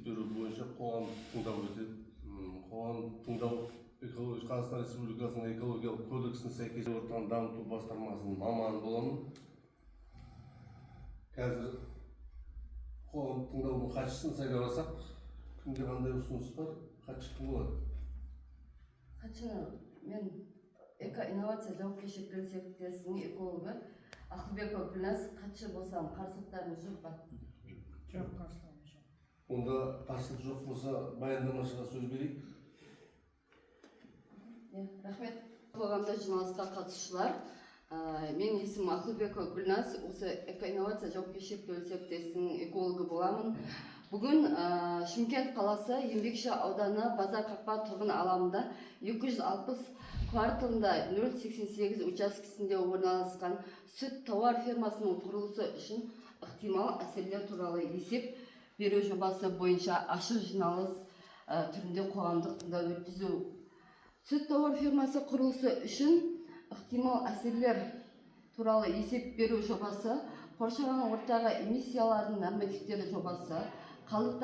берүү боюнча коомдук тыңдоо өтөт. Коомдук тыңдоо Қазақстан Республикасынын экологиялык кодексине сәйкес ортаны дамытуу баскармасынын маманы боламын. Қазір коомдук тыңдоонун катчысын сайлабасак, кимге кандай усунус бар? Катчы ким болот? Катчыны мен эко-инновация жоопкерчилиги серіктестігінің экологы Акылбекова Гүлназ катчы болсам, каршылыктарыңыз жоқ па? Жоқ, қарсылығым жоқ. Онда каршылык жок болсо баяндамачыга сөз берейик. Рахмет. Қоғамда жиналысқа қатысушылар. Мен есімім Акылбекова Гүлназ, осы эко-инновация жоопкерчилиги серіктестігінің экологы боламын. Бүгін Шымкент қаласы Еңбекші ауданы Базар Қақпа тұрғын алабында 260 кварталында 088 учаскесінде орналасқан сүт тауар фермасының құрылысы үшін ықтимал әсерлер туралы есеп беру жобасы бойынша ашық жиналыс түрінде қоғамдық тыңдау өткізу. Сүт тауар фермасы құрылысы үшін ықтимал әсерлер туралы есеп беру жобасы, қоршаған ортаға эмиссиялардың нормативтері жобасы, қалдықтар